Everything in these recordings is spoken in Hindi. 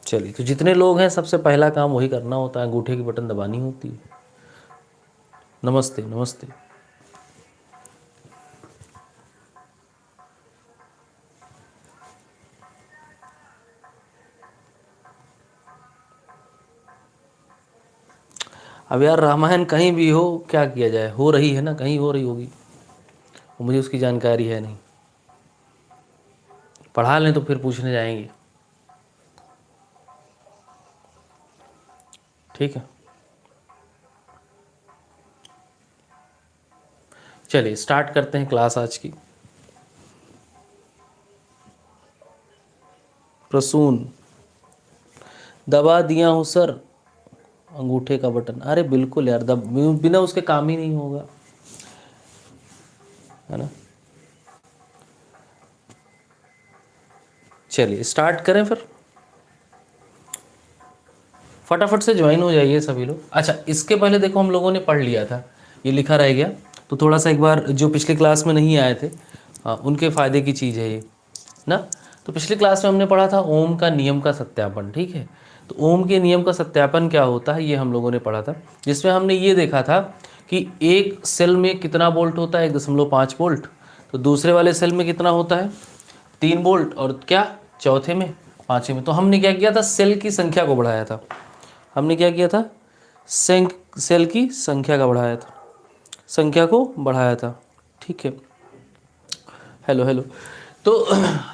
चलिए, तो जितने लोग हैं सबसे पहला काम वही करना होता है, अंगूठे की बटन दबानी होती है। नमस्ते नमस्ते। अब यार रामायण कहीं भी हो, क्या किया जाए, हो रही है ना, कहीं हो रही होगी, मुझे उसकी जानकारी है नहीं। पढ़ा लें तो फिर पूछने जाएंगे। ठीक है, चलिए स्टार्ट करते हैं क्लास आज की। प्रसून, दबा दिया हूँ सर अंगूठे का बटन। अरे बिल्कुल यार, बिना उसके काम ही नहीं होगा, है ना। चलिए स्टार्ट करें फिर, फटाफट से ज्वाइन हो जाइए सभी लोग। अच्छा, इसके पहले देखो हम लोगों ने पढ़ लिया था, ये लिखा रह गया, तो थोड़ा सा एक बार जो पिछली क्लास में नहीं आए थे उनके फ़ायदे की चीज़ है ये ना। तो पिछली क्लास में हमने पढ़ा था ओम का नियम का सत्यापन। ठीक है, तो ओम के नियम का सत्यापन क्या होता है ये हम लोगों ने पढ़ा था, जिसमें हमने ये देखा था कि एक सेल में कितना वोल्ट होता है, 1.5 वोल्ट। तो दूसरे वाले सेल में कितना होता है, 3 वोल्ट। और क्या, चौथे में, पाँचवें में। तो हमने क्या किया था, सेल की संख्या को बढ़ाया था। हमने क्या किया था, सेल की संख्या का बढ़ाया था, संख्या को बढ़ाया था। ठीक है, हेलो हेलो। तो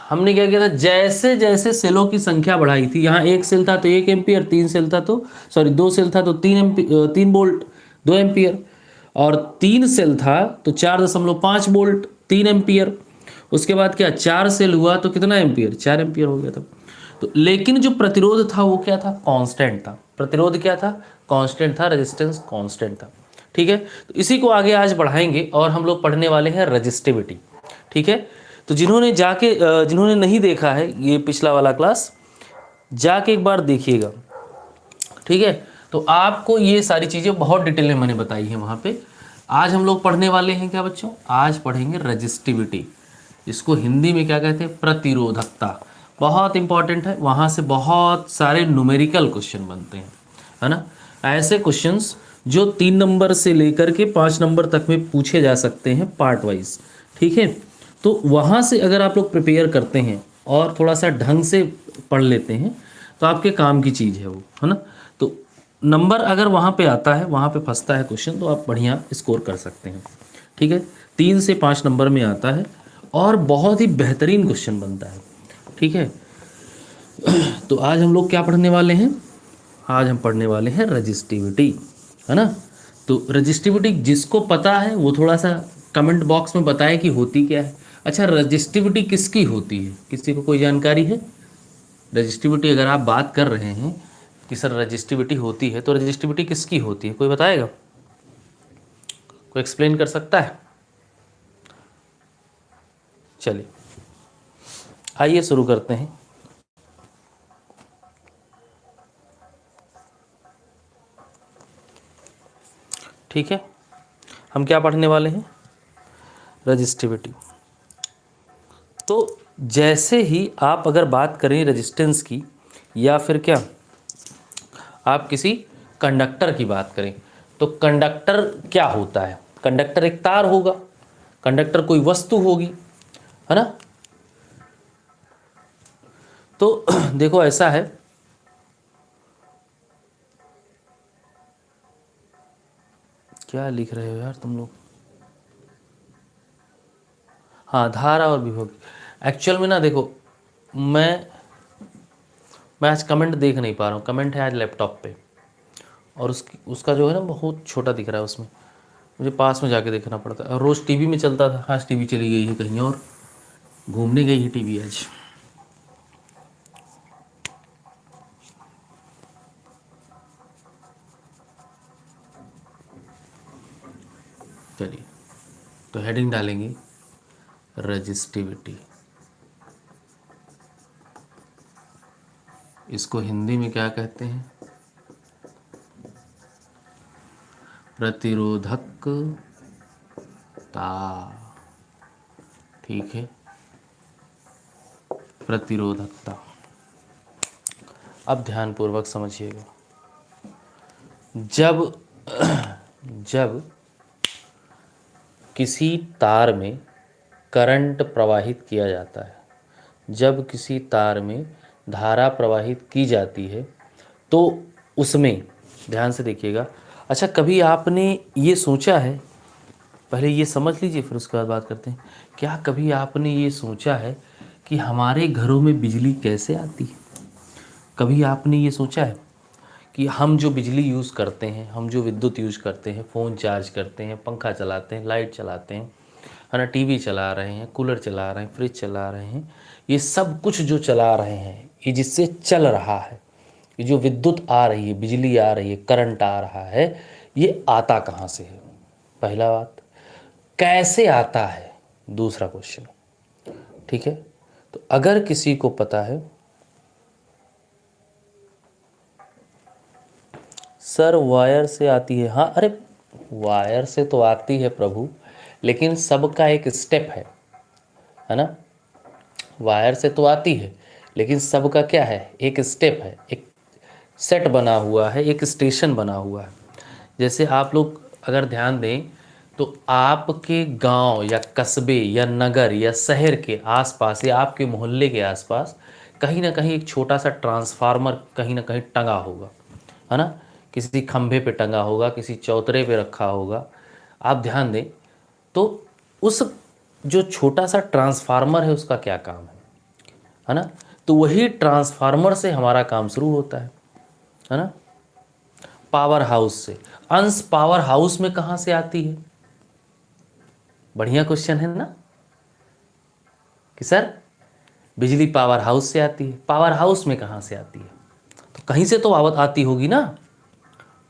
हमने क्या किया था, जैसे जैसे सेलों की संख्या बढ़ाई थी, यहाँ एक सेल था तो 1 एम्पियर, 3 सेल था तो, सॉरी 2 सेल था तो 3 वोल्ट 2 एम्पियर, और 3 सेल था तो 4.5 वोल्ट 3 एम्पियर। उसके बाद क्या, 4 सेल हुआ तो कितना एम्पियर, 4 एम्पियर हो गया था। तो लेकिन जो प्रतिरोध था वो क्या था, कांस्टेंट था। प्रतिरोध क्या था, कांस्टेंट था, रेजिस्टेंस कांस्टेंट था। ठीक है, तो इसी को आगे आज बढ़ाएंगे और हम लोग पढ़ने वाले हैं रजिस्टिविटी। ठीक है, तो जिन्होंने नहीं देखा है ये पिछला वाला क्लास, जाके एक बार देखिएगा। ठीक है, तो आपको ये सारी चीज़ें बहुत डिटेल में मैंने बताई है वहाँ पे। आज हम लोग पढ़ने वाले हैं क्या बच्चों, आज पढ़ेंगे रजिस्टिविटी। इसको हिंदी में क्या कहते हैं, प्रतिरोधकता। बहुत इंपॉर्टेंट है, वहाँ से बहुत सारे न्यूमेरिकल क्वेश्चन बनते हैं, है ना। ऐसे क्वेश्चंस जो 3 नंबर से लेकर के 5 नंबर तक में पूछे जा सकते हैं पार्ट वाइज। ठीक है, तो वहाँ से अगर आप लोग प्रिपेयर करते हैं और थोड़ा सा ढंग से पढ़ लेते हैं तो आपके काम की चीज़ है वो, है ना। तो नंबर अगर वहाँ पे आता है, वहाँ पे फंसता है क्वेश्चन, तो आप बढ़िया स्कोर कर सकते हैं। ठीक है, 3 से 5 नंबर में आता है और बहुत ही बेहतरीन क्वेश्चन बनता है। ठीक है, तो आज हम लोग क्या पढ़ने वाले हैं, आज हम पढ़ने वाले हैं रजिस्टिविटी, है ना। तो रजिस्टिविटी जिसको पता है वो थोड़ा सा कमेंट बॉक्स में बताए कि होती क्या है। अच्छा, रजिस्टिविटी किसकी होती है, किसी को कोई जानकारी है। रजिस्टिविटी अगर आप बात कर रहे हैं कि सर रजिस्टिविटी होती है, तो रजिस्टिविटी किसकी होती है, कोई बताएगा, कोई एक्सप्लेन कर सकता है। चलिए आइए शुरू करते हैं। ठीक है, हम क्या पढ़ने वाले हैं, रजिस्टिविटी। तो जैसे ही आप अगर बात करें रेजिस्टेंस की, या फिर क्या आप किसी कंडक्टर की बात करें, तो कंडक्टर क्या होता है, कंडक्टर एक तार होगा, कंडक्टर कोई वस्तु होगी, है ना। तो देखो ऐसा है, क्या लिख रहे हो यार तुम लोग। हाँ, धारा और विभव। एक्चुअल में ना देखो, मैं मैं आज कमेंट देख नहीं पा रहा हूँ, कमेंट है आज लैपटॉप पे, और उसका जो है ना बहुत छोटा दिख रहा है उसमें, मुझे पास में जाके देखना पड़ता है। और रोज़ टीवी में चलता था, आज टीवी चली गई है कहीं और, घूमने गई है टीवी आज। चलिए, तो हेडिंग डालेंगे रजिस्टिविटी। इसको हिंदी में क्या कहते हैं, प्रतिरोधकता। ठीक है, प्रतिरोधकता। अब ध्यानपूर्वक समझिएगा। जब जब किसी तार में करंट प्रवाहित किया जाता है, जब किसी तार में धारा प्रवाहित की जाती है, तो उसमें ध्यान से देखिएगा। अच्छा, कभी आपने ये सोचा है, पहले ये समझ लीजिए फिर उसके बाद बात करते हैं। क्या कभी आपने ये सोचा है कि हमारे घरों में बिजली कैसे आती है? कभी आपने ये सोचा है कि हम जो बिजली यूज़ करते हैं, हम जो विद्युत यूज़ करते हैं, फ़ोन चार्ज करते हैं, पंखा चलाते हैं, लाइट चलाते हैं, है ना, टीवी चला रहे हैं, कूलर चला रहे हैं, फ्रिज चला रहे हैं, ये सब कुछ जो चला रहे हैं, ये जिससे चल रहा है, ये जो विद्युत आ रही है, बिजली आ रही है, करंट आ रहा है, ये आता कहाँ से है? पहला बात। कैसे आता है? दूसरा क्वेश्चन। ठीक है, तो अगर किसी को पता है, सर वायर से आती है, हाँ, अरे वायर से तो आती है प्रभु, लेकिन सबका एक स्टेप है ना। वायर से तो आती है, लेकिन सबका क्या है, एक स्टेप है, एक सेट बना हुआ है, एक स्टेशन बना हुआ है। जैसे आप लोग अगर ध्यान दें तो आपके गांव या कस्बे या नगर या शहर के आसपास या आपके मोहल्ले के आसपास कहीं ना कहीं एक छोटा सा ट्रांसफार्मर कहीं ना कहीं टंगा होगा, है ना। किसी खंभे पे टंगा होगा, किसी चौतरे पे रखा होगा। आप ध्यान दें तो उस जो छोटा सा ट्रांसफार्मर है उसका क्या काम है ना। तो वही ट्रांसफार्मर से हमारा काम शुरू होता है ना। पावर हाउस से। अंश पावर हाउस में कहाँ से आती है? बढ़िया क्वेश्चन है ना कि सर बिजली पावर हाउस से आती है। पावर हाउस में कहाँ से आती है? तो कहीं से तो आती होगी ना।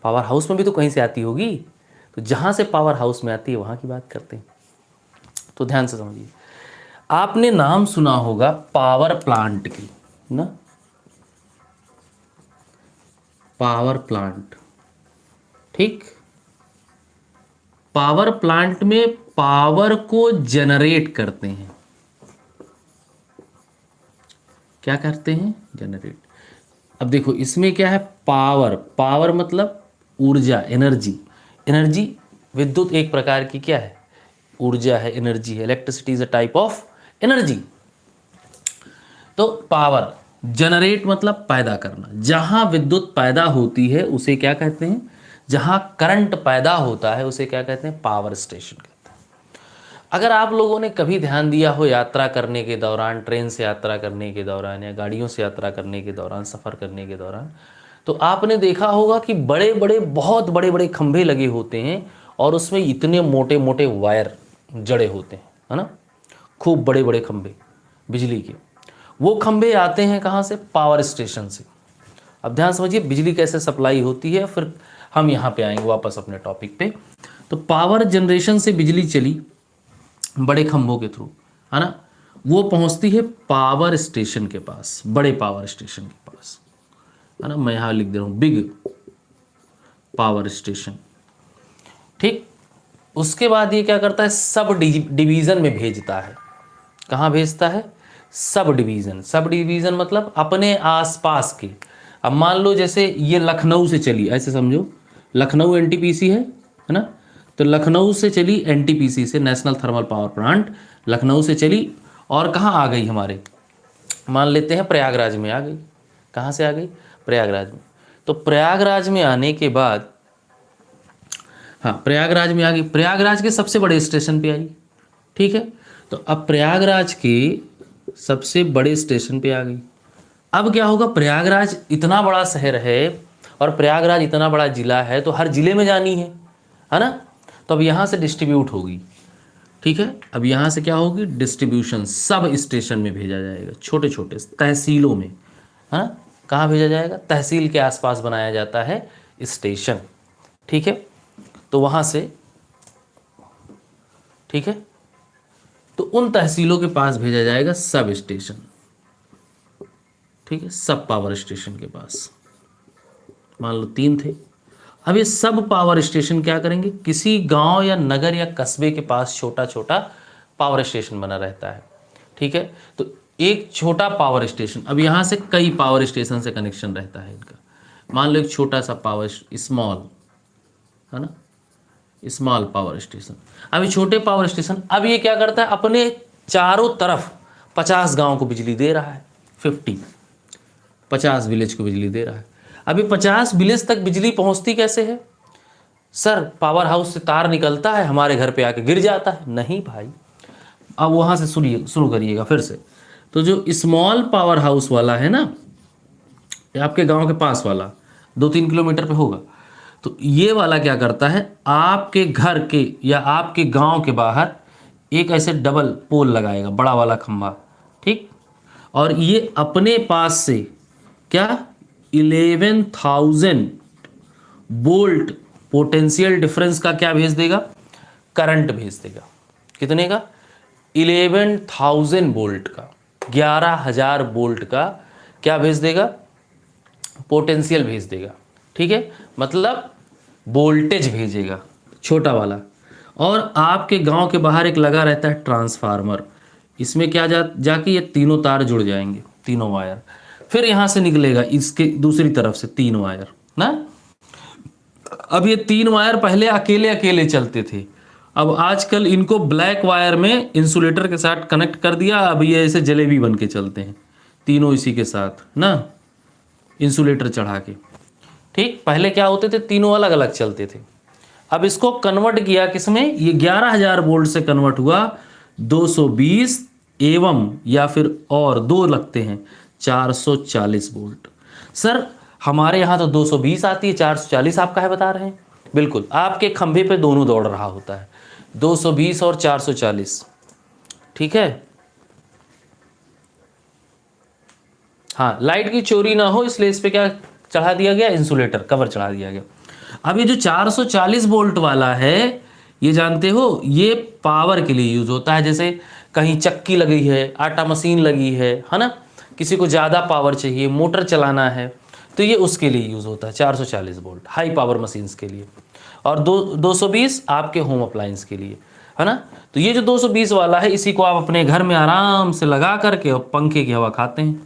पावर हाउस में भी तो कहीं से आती होगी। तो जहाँ से पावर हाउस में आती है वहाँ की बात करते हैं। तो ध्यान से समझिए, आपने नाम सुना होगा पावर प्लांट की ना। पावर प्लांट, ठीक। पावर प्लांट में पावर को जनरेट करते हैं। क्या करते हैं? जनरेट। अब देखो इसमें क्या है, पावर। पावर मतलब ऊर्जा, एनर्जी। एनर्जी, विद्युत एक प्रकार की क्या है, ऊर्जा है, एनर्जी है। Electricity is a type of energy. तो पावर, जनरेट मतलब पैदा करना। जहां विद्युत पैदा होती है उसे क्या कहते हैं, जहां करंट पैदा होता है उसे क्या कहते हैं, पावर स्टेशन कहते हैं। अगर आप लोगों ने कभी ध्यान दिया हो यात्रा करने के दौरान, ट्रेन से यात्रा करने के दौरान या गाड़ियों से यात्रा करने के दौरान, सफ़र करने के दौरान, तो आपने देखा होगा कि बड़े बड़े, बहुत बड़े बड़े खंभे लगे होते हैं और उसमें इतने मोटे मोटे वायर जड़े होते हैं, है ना। खूब बड़े बड़े खंभे बिजली के। वो खंभे आते हैं कहाँ से? पावर स्टेशन से। अब ध्यान समझिए बिजली कैसे सप्लाई होती है, फिर हम यहाँ पे आएंगे वापस अपने टॉपिक पे। तो पावर जनरेशन से बिजली चली बड़े खंभों के थ्रू, है ना, वो पहुँचती है पावर स्टेशन के पास, बड़े पावर स्टेशन के पास, है ना। मैं यहाँ लिख दे रहा हूँ बिग पावर स्टेशन, ठीक। उसके बाद ये क्या करता है, सब डिवीज़न में भेजता है। कहाँ भेजता है? Sub division. सब डिवीज़न मतलब अपने आसपास के। अब मान लो जैसे ये लखनऊ से चली, ऐसे समझो, लखनऊ एनटीपीसी है ना। तो लखनऊ से चली एनटीपीसी से, national thermal power plant, Lucknow से चली और कहाँ आ गई हमारे, मान लेते हैं प्रयागराज में आ गई। कहाँ से आ गई? प्रयागराज में। तो प्रयागराज में आने के बाद, हाँ प्रयागराज में आ गई, प्रयागराज के सबसे बड़े स्टेशन पे आई, ठीक है। तो अब प्रयागराज के सबसे बड़े स्टेशन पे आ गई। अब क्या होगा, प्रयागराज इतना बड़ा शहर है और प्रयागराज इतना बड़ा जिला है, तो हर जिले में जानी है ना। तो अब यहाँ से डिस्ट्रीब्यूट होगी, ठीक है। अब यहाँ से क्या होगी, डिस्ट्रीब्यूशन, सब स्टेशन में भेजा जाएगा, छोटे छोटे तहसीलों में, है ना। कहाँ भेजा जाएगा? तहसील के आसपास बनाया जाता है स्टेशन, ठीक है। तो वहाँ से, ठीक है, तो उन तहसीलों के पास भेजा जाएगा सब स्टेशन, ठीक है, सब पावर स्टेशन के पास। मान लो 3 थे। अब ये सब पावर स्टेशन क्या करेंगे, किसी गांव या नगर या कस्बे के पास छोटा छोटा पावर स्टेशन बना रहता है, ठीक है। तो एक छोटा पावर स्टेशन, अब यहाँ से कई पावर स्टेशन से कनेक्शन रहता है इनका। मान लो एक छोटा सा पावर, स्मॉल, है ना, स्मॉल पावर स्टेशन। अब ये छोटे पावर स्टेशन, अब ये क्या करता है, अपने चारों तरफ 50 गांव को बिजली दे रहा है, 50 विलेज को बिजली दे रहा है। अभी 50 विलेज तक बिजली पहुंचती कैसे है सर? पावर हाउस से तार निकलता है, हमारे घर पे आके गिर जाता है? नहीं भाई, अब वहाँ से सुनिए, शुरू करिएगा फिर से। तो जो स्मॉल पावर हाउस वाला है ना, आपके गांव के पास वाला 2-3 किलोमीटर पे होगा, तो ये वाला क्या करता है, आपके घर के या आपके गांव के बाहर एक ऐसे डबल पोल लगाएगा, बड़ा वाला खंभा, ठीक। और ये अपने पास से क्या 11,000 वोल्ट पोटेंशियल डिफरेंस का क्या भेज देगा, करंट भेज देगा। कितने का? 11,000 वोल्ट का, 11,000 वोल्ट का क्या भेज देगा, पोटेंशियल भेज देगा, ठीक है, मतलब वोल्टेज भेजेगा छोटा वाला। और आपके गांव के बाहर एक लगा रहता है ट्रांसफार्मर, इसमें क्या जाके ये तीनों तार जुड़ जाएंगे, तीनों वायर, फिर यहां से निकलेगा इसके दूसरी तरफ से 3 वायर ना। अब ये 3 वायर पहले अकेले अकेले चलते थे, अब आजकल इनको ब्लैक वायर में इंसुलेटर के साथ कनेक्ट कर दिया, अब ये ऐसे जलेबी बन के चलते हैं तीनों इसी के साथ ना, इंसुलेटर चढ़ा के, ठीक। पहले क्या होते थे, तीनों अलग अलग चलते थे। अब इसको कन्वर्ट किया किसमें, ये 11,000 वोल्ट से कन्वर्ट हुआ 220 एवं या फिर और दो लगते हैं 440 वोल्ट। सर हमारे यहाँ तो 220 आती है, 440 आप काहे बता रहे हैं? बिल्कुल, आपके खंभे पे दोनों दौड़ रहा होता है, 220 और 440, ठीक है। हाँ, लाइट की चोरी ना हो इसलिए इस पे क्या चढ़ा दिया गया, इंसुलेटर कवर चढ़ा दिया गया। अब ये जो 440 वोल्ट वाला है, ये जानते हो ये पावर के लिए यूज होता है, जैसे कहीं चक्की लगी है, आटा मशीन लगी है ना, किसी को ज़्यादा पावर चाहिए, मोटर चलाना है, तो ये उसके लिए यूज़ होता है 440 वोल्ट, हाई पावर मशीन्स के लिए। और 220 आपके होम अप्लायंस के लिए, है ना। तो ये जो 220 वाला है, इसी को आप अपने घर में आराम से लगा करके और पंखे की हवा खाते हैं,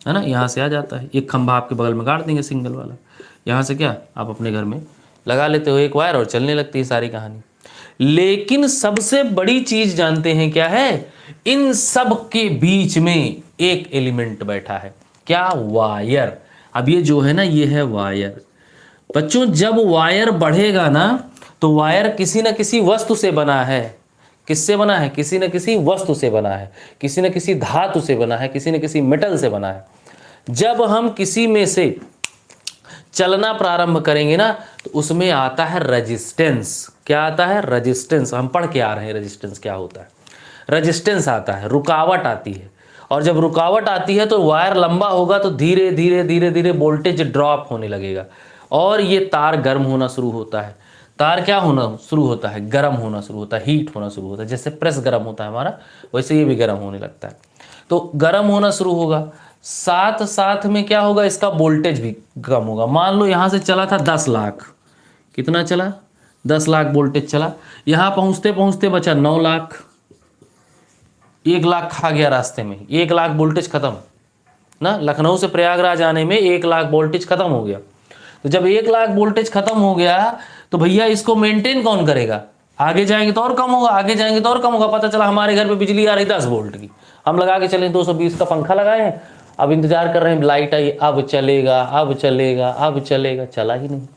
है ना। यहाँ से आ जाता है, एक खंभा आपके बगल में गाड़ देंगे सिंगल वाला, यहाँ से क्या आप अपने घर में लगा लेते हो एक वायर और चलने लगती है सारी कहानी। लेकिन सबसे बड़ी चीज जानते हैं क्या है, इन सब के बीच में एक एलिमेंट बैठा है, क्या? वायर। अब ये जो है ना, ये है वायर। बच्चों जब वायर बढ़ेगा ना, तो वायर किसी न किसी वस्तु से बना है। किससे बना है? किसी न किसी वस्तु से बना है, किसी न किसी धातु से बना है, किसी न किसी मेटल से बना है। जब हम किसी में से चलना प्रारंभ करेंगे ना, तो उसमें आता है रेजिस्टेंस। क्या आता है? रेजिस्टेंस। हम पढ़ के आ रहे हैं रेजिस्टेंस क्या होता है। रेजिस्टेंस आता है, रुकावट आती है, और जब रुकावट आती है तो वायर लंबा होगा तो धीरे धीरे धीरे धीरे वोल्टेज ड्रॉप होने लगेगा, और ये तार गर्म होना शुरू होता है। तार क्या होना शुरू होता है? गर्म होना शुरू होता है, हीट होना शुरू होता है। जैसे प्रेस गर्म होता है हमारा, वैसे ये भी गर्म होने लगता है। तो गर्म होना शुरू होगा, साथ साथ में क्या होगा, इसका वोल्टेज भी कम होगा। मान लो यहाँ से चला था 10 लाख, कितना चला? 10 लाख वोल्टेज चला। यहाँ पहुँचते पहुँचते बचा 9 लाख, 1 लाख खा गया रास्ते में, 1 लाख वोल्टेज खत्म ना। लखनऊ से प्रयागराज आने में 1 लाख वोल्टेज खत्म हो गया। तो जब 1 लाख वोल्टेज खत्म हो गया तो भैया इसको मेंटेन कौन करेगा? आगे जाएंगे तो और कम होगा, आगे जाएंगे तो और कम होगा। पता चला हमारे घर पे बिजली आ रही 10 वोल्ट की, हम लगा के चले 220 का पंखा लगाए हैं, अब इंतजार कर रहे हैं लाइट आई, अब चलेगा अब चलेगा अब चलेगा, चला ही नहीं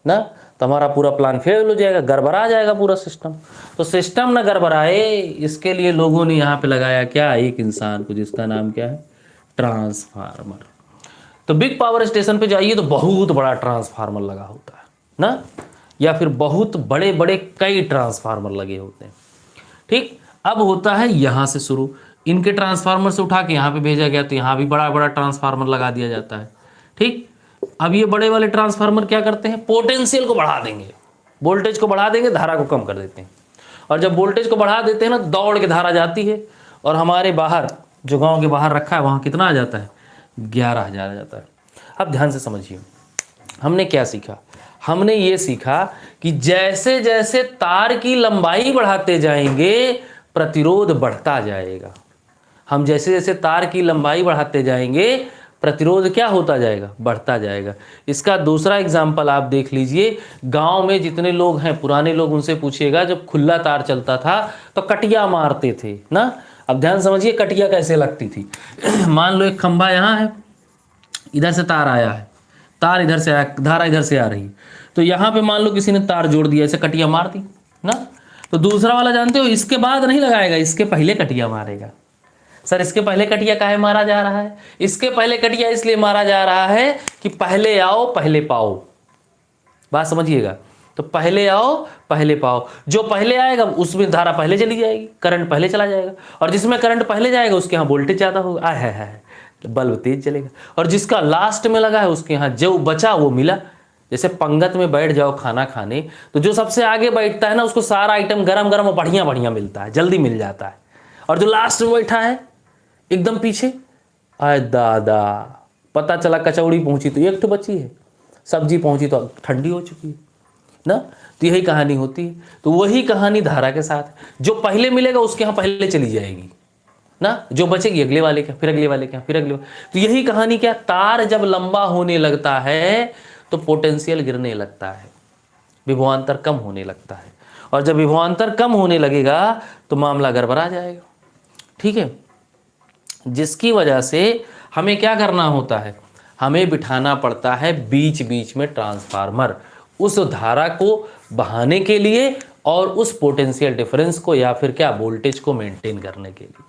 ना। तो हमारा पूरा प्लान फेल हो जाएगा, गड़बड़ा जाएगा पूरा सिस्टम। तो सिस्टम ना गड़बड़ाए, इसके लिए लोगों ने यहाँ पे लगाया क्या? एक इंसान को, जिसका नाम क्या है? ट्रांसफार्मर। तो बिग पावर स्टेशन पे जाइए तो बहुत बड़ा ट्रांसफार्मर लगा होता है ना, या फिर बहुत बड़े बड़े कई ट्रांसफार्मर लगे होते हैं, ठीक। अब होता है यहाँ से शुरू, इनके ट्रांसफार्मर से उठा के यहाँ पे भेजा गया, तो यहाँ भी बड़ा बड़ा ट्रांसफार्मर लगा दिया जाता है, ठीक। अब ये बड़े वाले ट्रांसफार्मर क्या करते हैं? पोटेंशियल को बढ़ा देंगे, वोल्टेज को बढ़ा देंगे, धारा को कम कर देते हैं। और जब वोल्टेज को बढ़ा देते हैं ना, दौड़ के धारा जाती है, और हमारे बाहर जो गांव के बाहर रखा है वहाँ कितना आ जाता है? 11,000 आ जाता है। अब ध्यान से समझिए, हमने क्या सीखा? हमने ये सीखा कि जैसे जैसे तार की लंबाई बढ़ाते जाएंगे, प्रतिरोध बढ़ता जाएगा। हम जैसे जैसे तार की लंबाई बढ़ाते जाएंगे प्रतिरोध क्या होता जाएगा, बढ़ता जाएगा। इसका दूसरा एग्जाम्पल आप देख लीजिए, गांव में जितने लोग हैं पुराने लोग, उनसे पूछिएगा जब खुला तार चलता था तो कटिया मारते थे ना। अब ध्यान समझिए कटिया कैसे लगती थी। मान लो एक खंभा यहाँ है, इधर से तार आया है, तार इधर से आया, धारा इधर से आ रही है, तो यहाँ पे मान लो किसी ने तार जोड़ दिया, ऐसे कटिया मार दी ना। तो दूसरा वाला जानते हो इसके बाद नहीं लगाएगा, इसके पहले कटिया मारेगा। सर इसके पहले कटिया काहे मारा जा रहा है? इसके पहले कटिया इसलिए मारा जा रहा है कि पहले आओ पहले पाओ। बात समझिएगा, तो पहले आओ पहले पाओ। जो पहले आएगा उसमें धारा पहले चली जाएगी, करंट पहले चला जाएगा, और जिसमें करंट पहले जाएगा उसके यहाँ वोल्टेज ज़्यादा होगा, आय है बल्ब तेज चलेगा। और जिसका लास्ट में लगा है उसके यहाँ जो बचा वो मिला। जैसे पंगत में बैठ जाओ खाना खाने, तो जो सबसे आगे बैठता है ना उसको सारा आइटम गरम गरम और बढ़िया बढ़िया मिलता है, जल्दी मिल जाता है। और जो लास्ट में बैठा है एकदम पीछे, आय दादा पता चला कचौड़ी पहुंची तो एक तो बची है, सब्जी पहुंची तो ठंडी हो चुकी है ना। तो यही कहानी होती है। तो वही कहानी धारा के साथ, जो पहले मिलेगा उसके यहाँ पहले चली जाएगी ना, जो बचेगी अगले वाले के, फिर अगले वाले के, फिर अगले वाले। तो यही कहानी क्या, तार जब लंबा होने लगता है तो पोटेंशियल गिरने लगता है, विभवांतर कम होने लगता है, और जब विभवांतर कम होने लगेगा तो मामला गड़बड़ा जाएगा। ठीक है, जिसकी वजह से हमें क्या करना होता है, हमें बिठाना पड़ता है बीच बीच में ट्रांसफार्मर, उस धारा को बहाने के लिए और उस पोटेंशियल डिफरेंस को या फिर क्या वोल्टेज को मेंटेन करने के लिए।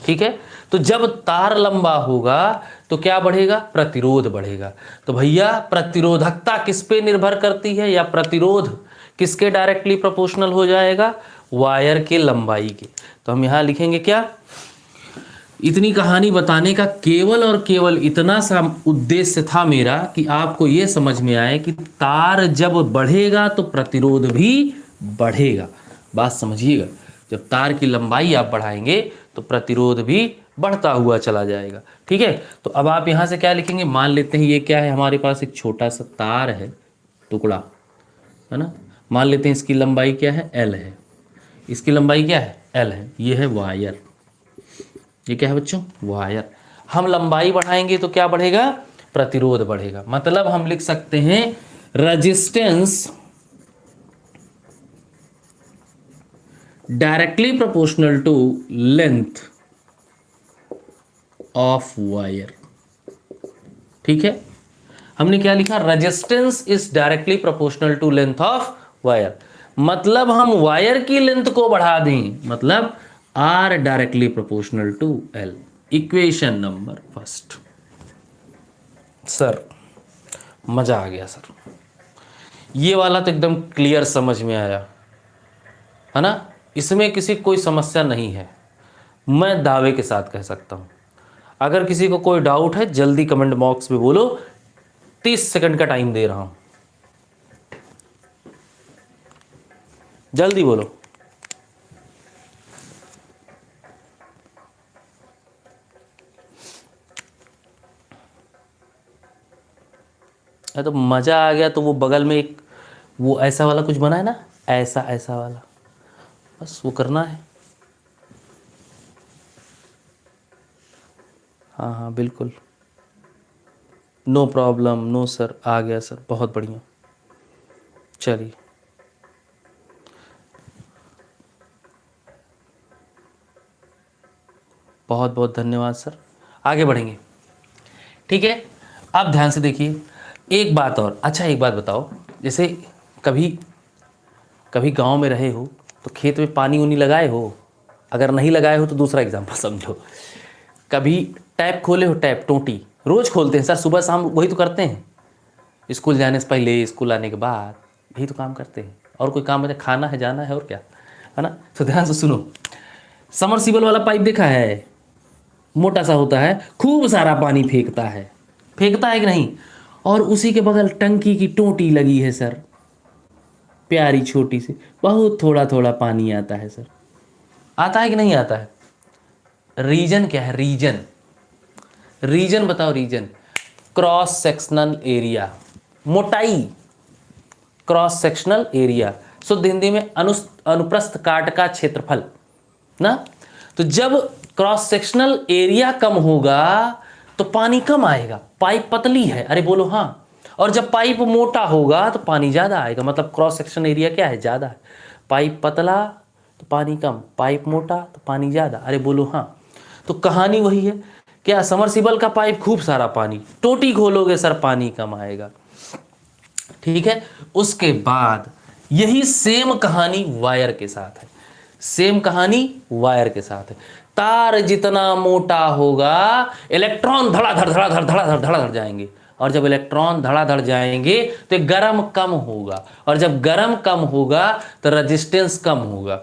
ठीक है, तो जब तार लंबा होगा तो क्या बढ़ेगा, प्रतिरोध बढ़ेगा। तो भैया प्रतिरोधकता किस पे निर्भर करती है, या प्रतिरोध किसके डायरेक्टली प्रोपोर्शनल हो जाएगा, वायर के लंबाई के। तो हम यहाँ लिखेंगे क्या, इतनी कहानी बताने का केवल और केवल इतना सा उद्देश्य था मेरा कि आपको ये समझ में आए कि तार जब बढ़ेगा तो प्रतिरोध भी बढ़ेगा। बात समझिएगा, जब तार की लंबाई आप बढ़ाएंगे तो प्रतिरोध भी बढ़ता हुआ चला जाएगा। ठीक है, तो अब आप यहाँ से क्या लिखेंगे, मान लेते हैं ये क्या है, हमारे पास एक छोटा सा तार है, टुकड़ा है ना। मान लेते हैं इसकी लंबाई क्या है, L है, इसकी लंबाई क्या है, L है, ये है वायर, ये क्या है बच्चों, वायर। हम लंबाई बढ़ाएंगे तो क्या बढ़ेगा, प्रतिरोध बढ़ेगा। मतलब हम लिख सकते हैं resistance directly proportional to length of wire. ठीक है, हमने क्या लिखा, resistance is directly proportional to length of wire. मतलब हम वायर की लेंथ को बढ़ा दें, मतलब R directly proportional to L। Equation number first. Sir मजा आ गया सर, ये वाला तो एकदम क्लियर समझ में आया है ना, इसमें किसी कोई समस्या नहीं है, मैं दावे के साथ कह सकता हूं। अगर किसी को कोई डाउट है जल्दी कमेंट बॉक्स में बोलो, 30 सेकंड का टाइम दे रहा हूं, जल्दी बोलो। तो मज़ा आ गया, तो वो बगल में एक वो ऐसा वाला कुछ बना है ना, ऐसा ऐसा वाला, बस वो करना है। हाँ हाँ बिल्कुल, नो प्रॉब्लम, नो सर, आ गया सर, बहुत बढ़िया। चलिए बहुत बहुत धन्यवाद सर, आगे बढ़ेंगे। ठीक है, अब ध्यान से देखिए एक बात और। अच्छा एक बात बताओ, जैसे कभी कभी गांव में रहे हो तो खेत में पानी उनी लगाए हो, अगर नहीं लगाए हो तो दूसरा एग्जाम्पल समझो। कभी टैप खोले हो, टैप टोटी रोज़ खोलते हैं सर, सुबह शाम वही तो करते हैं, स्कूल जाने से पहले, स्कूल आने के बाद, यही तो काम करते हैं। और कोई काम है, खाना है, जाना है, और क्या है ना। तो ध्यान से सुनो, समरसीबल वाला पाइप देखा है, मोटा सा होता है, खूब सारा पानी फेंकता है, फेंकता है कि नहीं। और उसी के बगल टंकी की टोटी लगी है सर, प्यारी छोटी सी, बहुत थोड़ा थोड़ा पानी आता है सर, आता है कि नहीं आता है। रीजन क्या है, रीजन, रीजन बताओ, रीजन क्रॉस सेक्शनल एरिया, मोटाई, क्रॉस सेक्शनल एरिया, शुद्ध हिंदी में अनुप्रस्थ काट का क्षेत्रफल ना। तो जब क्रॉस सेक्शनल एरिया कम होगा तो पानी कम आएगा, पाइप पतली है, अरे बोलो हाँ। और जब पाइप मोटा होगा तो पानी ज़्यादा आएगा, मतलब क्रॉस सेक्शन एरिया क्या है, ज़्यादा है। पाइप पतला तो पानी कम, पाइप मोटा तो पानी ज़्यादा, अरे बोलो हाँ। तो कहानी वही है, क्या समरसीबल का पाइप खूब सारा पानी, टोटी खोलोगे सर पानी कम आएगा, ठीक है। उसके बाद यही सेम कहानी वायर के साथ है, सेम कहानी वायर के साथ है। तार जितना मोटा होगा इलेक्ट्रॉन धड़ाधड़ धड़ाधड़ धड़ाधड़ धड़ाधड़ जाएंगे, और जब इलेक्ट्रॉन धड़ाधड़ जाएंगे तो गर्म कम होगा, और जब गर्म कम होगा तो रेजिस्टेंस कम होगा,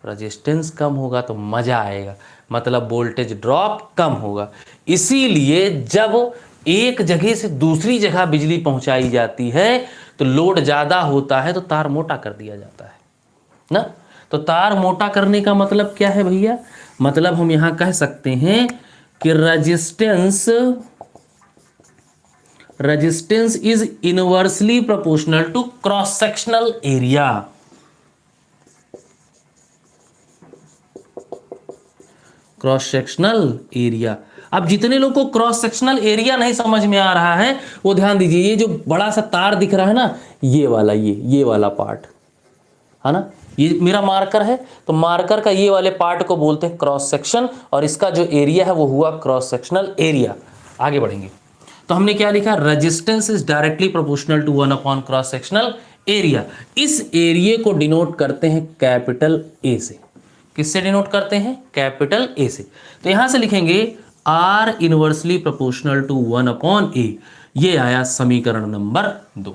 रेजिस्टेंस कम होगा तो मजा आएगा, मतलब वोल्टेज ड्रॉप कम होगा। इसीलिए जब एक जगह से दूसरी जगह बिजली पहुंचाई जाती है तो लोड ज़्यादा होता है तो तार मोटा कर दिया जाता है ना। तो तार मोटा करने का मतलब क्या है भैया, मतलब हम यहां कह सकते हैं कि resistance is inversely proportional to cross sectional area. Cross sectional area, अब जितने लोग को क्रॉस सेक्शनल एरिया नहीं समझ में आ रहा है वो ध्यान दीजिए, ये जो बड़ा सा तार दिख रहा है ना, ये वाला, ये वाला पार्ट है ना, ये मेरा मार्कर है, तो मार्कर का ये वाले पार्ट को बोलते हैं क्रॉस सेक्शन, और इसका जो एरिया है वो हुआ क्रॉस सेक्शनल एरिया। आगे बढ़ेंगे तो हमने क्या लिखा, resistance is directly proportional to 1 upon cross sectional area. इस एरिया को डिनोट करते हैं कैपिटल ए से। किससे डिनोट करते हैं, कैपिटल ए से। तो यहां से लिखेंगे R inversely proportional to 1 upon A, ये आया समीकरण नंबर 2।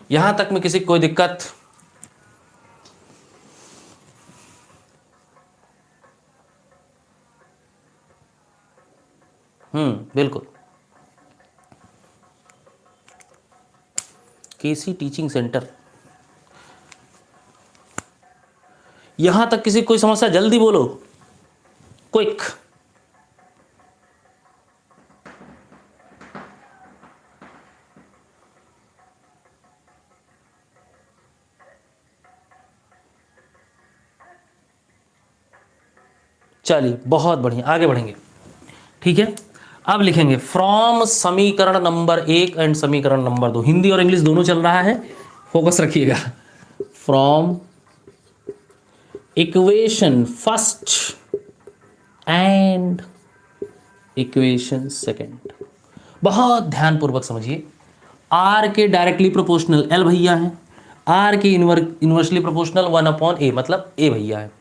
यहां तक में किसी कोई दिक्कत, बिल्कुल, केसी टीचिंग सेंटर। यहां तक किसी कोई समस्या, जल्दी बोलो, क्विक। चलिए बहुत बढ़िया, आगे बढ़ेंगे, ठीक है। अब लिखेंगे फ्रॉम समीकरण नंबर 1 एंड समीकरण नंबर 2, हिंदी और इंग्लिश दोनों चल रहा है, फोकस रखिएगा। From equation first and equation second, बहुत ध्यानपूर्वक समझिए। आर के डायरेक्टली प्रोपोर्शनल एल भैया है, आर के इनवर्सली प्रोपोर्शनल 1 अपॉन ए मतलब ए भैया है।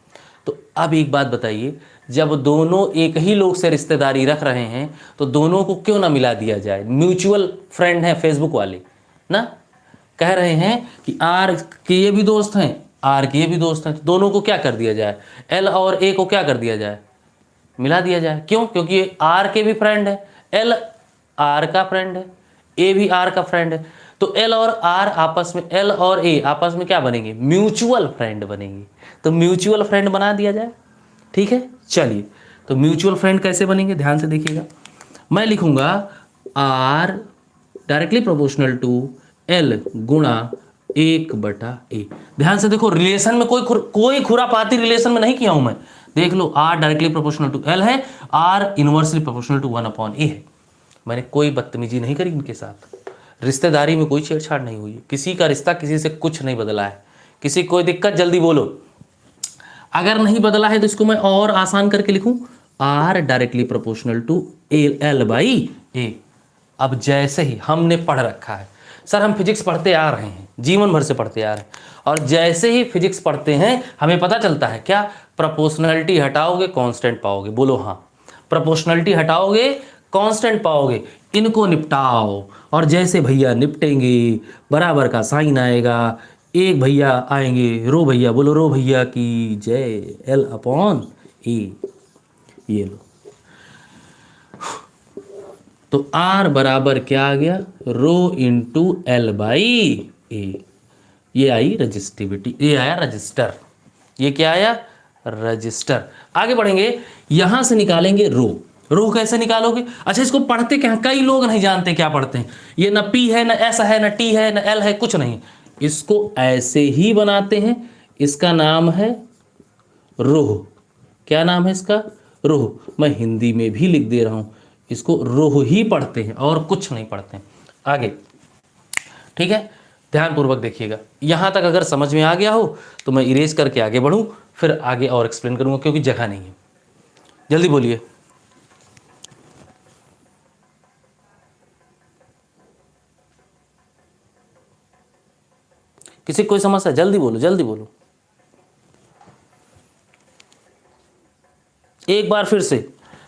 तो अब एक बात बताइए, जब दोनों एक ही लोग से रिश्तेदारी रख रहे हैं तो दोनों को क्यों ना मिला दिया जाए, म्यूचुअल फ्रेंड है फेसबुक वाले ना, कह रहे हैं कि आर के ये भी दोस्त हैं, आर के ये भी दोस्त हैं, तो दोनों को क्या कर दिया जाए, एल और ए को क्या कर दिया जाए, मिला दिया जाए। क्यों, क्योंकि ये आर के भी फ्रेंड है, एल आर का फ्रेंड है, ए भी आर का फ्रेंड है, तो एल और आर आपस में, एल और ए आपस में क्या बनेंगे, म्यूचुअल फ्रेंड बनेंगे, तो म्यूचुअल फ्रेंड बना दिया जाए, ठीक है। चलिए, तो म्यूचुअल फ्रेंड कैसे बनेंगे, ध्यान से देखिएगा। मैं लिखूंगा R directly proportional to L गुणा 1/a। ध्यान से देखो, रिलेशन में कोई खुरापाती रिलेशन में नहीं किया हूं मैं, देख लो, R directly proportional to L है, R inversely proportional to 1 upon A है। मैंने कोई बदतमीजी नहीं करी इनके साथ, रिश्तेदारी में कोई छेड़छाड़ नहीं हुई, किसी का रिश्ता किसी से कुछ नहीं बदला है। किसी कोई दिक्कत जल्दी बोलो, अगर नहीं बदला है तो इसको मैं और आसान करके लिखूं, R directly proportional to L by A. अब जैसे ही हमने पढ़ रखा है, सर हम फिजिक्स पढ़ते आ रहे हैं, जीवन भर से पढ़ते आ रहे हैं, और जैसे ही फिजिक्स पढ़ते हैं हमें पता चलता है क्या, प्रोपोर्शनलिटी हटाओगे कांस्टेंट पाओगे, बोलो हाँ, प्रोपोर्शनलिटी हटाओगे कांस्टेंट पाओगे, इनको निपटाओ, और जैसे भैया निपटेंगे बराबर का साइन आएगा, एक भैया आएंगे रो भैया, बोलो रो भैया की जय, एल अपॉन ए, ये लो। तो आर बराबर क्या आ गया, रो इंटू एल बाई ए, ये आई रजिस्टिविटी, ये आया रजिस्टर, ये क्या आया, रजिस्टर। आगे बढ़ेंगे, यहां से निकालेंगे रो। रो कैसे निकालोगे, अच्छा इसको पढ़ते क्या, कई लोग नहीं जानते क्या पढ़ते हैं, ये न पी है, न एस है, न टी है, न एल है, कुछ नहीं, इसको ऐसे ही बनाते हैं, इसका नाम है रो। क्या नाम है इसका? रोह। मैं हिंदी में भी लिख दे रहा हूँ, इसको रोह ही पढ़ते हैं और कुछ नहीं पढ़ते हैं। आगे, ठीक है, ध्यानपूर्वक देखिएगा। यहाँ तक अगर समझ में आ गया हो तो मैं इरेज करके आगे बढ़ूँ, फिर आगे और एक्सप्लेन करूँगा, क्योंकि जगह नहीं है। जल्दी बोलिए। किसी कोई समस्या? जल्दी बोलो, जल्दी बोलो। एक बार फिर से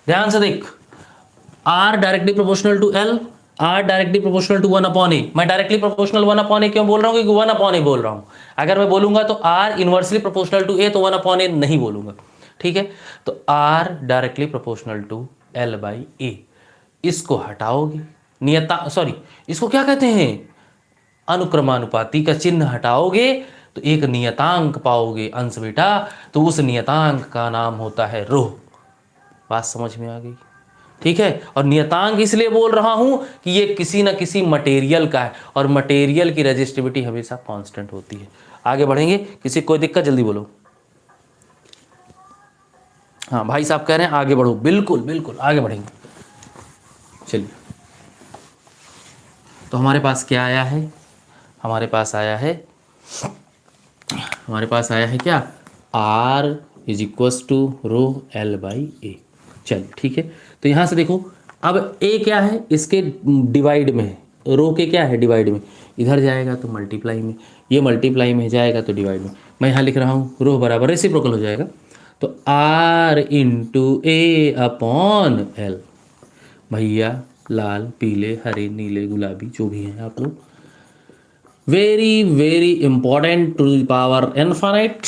ध्यान से देख, R directly proportional to L, R directly proportional to 1/a। मैं डायरेक्टली प्रोपोर्शनल 1/a क्यों बोल रहा हूँ? क्योंकि 1/a बोल रहा हूँ। अगर मैं बोलूंगा तो R inversely proportional to A तो 1/a नहीं बोलूंगा, ठीक है। तो R directly proportional to L by A, इसको हटाओगे, नियता सॉरी इसको क्या कहते हैं, अनुक्रमानुपाती का चिन्ह हटाओगे तो एक नियतांक पाओगे अंश बेटा, तो उस नियतांक का नाम होता है रोह। बात समझ में आ गई? ठीक है। और नियतांक इसलिए बोल रहा हूं कि ये किसी ना किसी मटेरियल का है, और मटेरियल की रेजिस्टिविटी हमेशा कांस्टेंट होती है। आगे बढ़ेंगे, किसी कोई दिक्कत? जल्दी बोलो। हाँ भाई साहब कह रहे हैं आगे बढ़ो, बिल्कुल बिल्कुल आगे बढ़ेंगे। चलिए, तो हमारे पास क्या आया है? हमारे पास आया है क्या? R is equals to rho L by A. चल ठीक है, तो यहाँ से देखो, अब ए क्या है, इसके डिवाइड में है, रो के क्या है, डिवाइड में। इधर जाएगा तो मल्टीप्लाई में, ये मल्टीप्लाई में जाएगा तो डिवाइड में। मैं यहाँ लिख रहा हूँ रो बराबर रेसिप्रोकल हो जाएगा, तो R इंटू ए अपॉन एल। भैया लाल पीले हरे नीले गुलाबी जो भी हैं आप लोग, very very important to the power infinite,